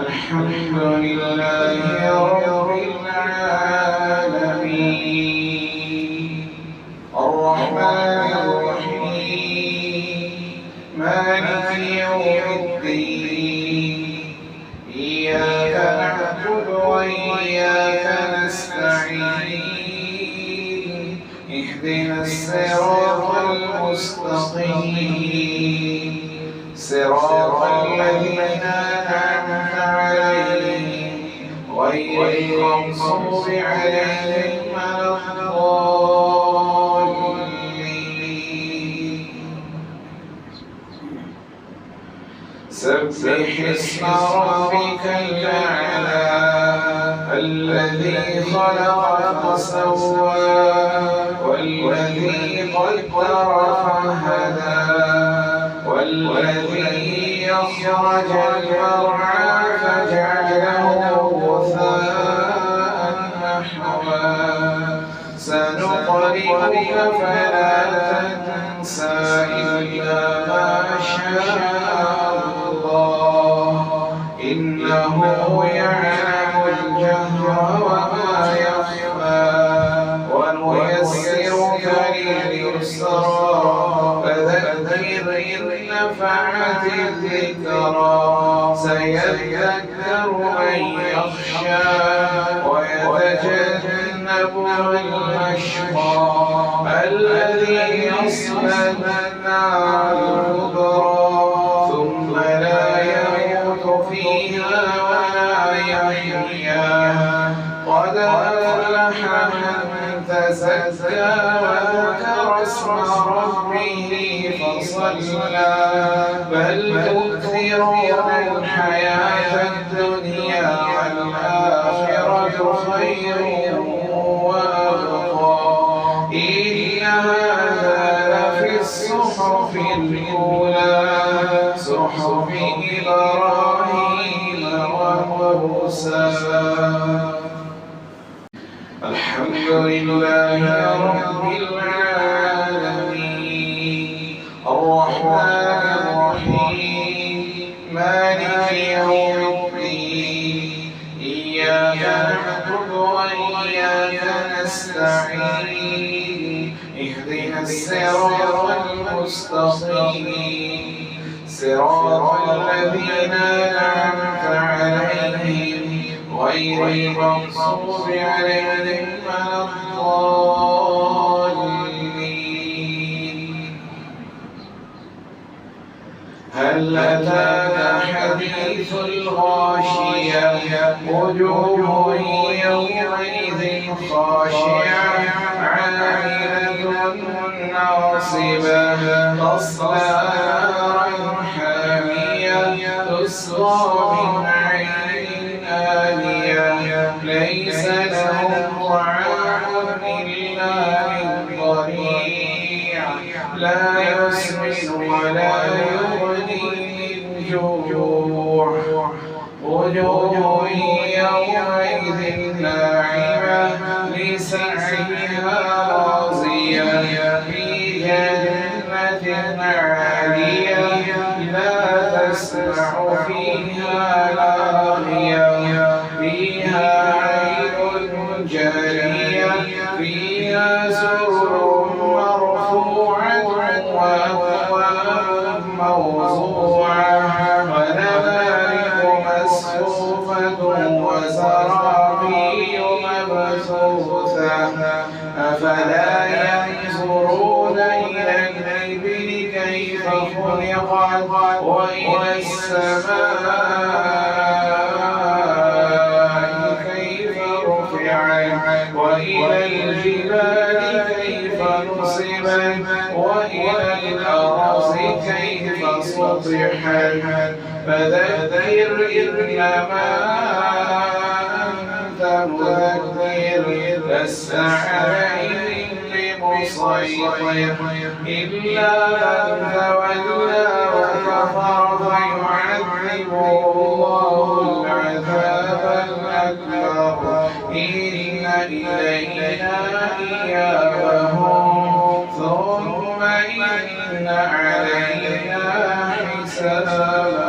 الحمد لله رب العالمين الرحمن الرحيم مالك يوم الدين إياك نعبد وإياك نستعين اهدنا الصراط المستقيم صراط الذين أنعمت عليهم غير المغضوب عليهم ولا الضالين سبح اسم ربك الأعلى الذي خلق فسوى والذي قدر فهدى والذي أخرج المرعى فجعله غثاء نحوا سنقرئك فلا تنسى إلا ما شاء الله إنه يعلم الجهر وما يخفى ونيسرك لليسرى فذكر إن نفعت الذكرى سيذكر من يخشى ويتجنبها الأشقى الذي يصلى النار الكبرى ثم لا يموت فيها ولا يحيا قد أفلح من تزكى وذكر اسم ربه فصلى بل تؤثرون الحياة الدنيا والآخرة خير وأبقى إن هذا لفي الصحف الأولى صحف إبراهيم وموسى الحمد لله رب العالمين الرحمن الرحيم مالك يوم الدين إياك نعبد وإياك نستعين اهدنا الصراط المستقيم صراط الذين أنعمت عليهم غير المغضوب عليهم ولا الضالين هل أتاك حديث الغاشية وجوه يومئذ خاشعة عاملة ناصبة تصلى نارا حامية تسقى من عين آنية ليس لهم طعام إلا من ضريع لا يسمن ولا يغني من جوع وجوه يومئذ ناعمة لسعيها راضية في جنة عالية لا تسمع فيها لاغية فيها عين جارية فيها سرر مرفوعة وأكواب موضوعة ونمارق مصفوفة وزرابي مبثوثة أفلا ينظرون إلى الإبل كيف خلقت وإلى السماء كيف رفعت وإلى الجبال كيف نصبت وإلى الأرض كيف سطحت فذكر إنما أنت مذكر لست عليهم بمسيطر إلا من تولى وكفر فيعذبه الله العذاب الأكبر إن إلينا إيابهم ثم إن علينا حسابهم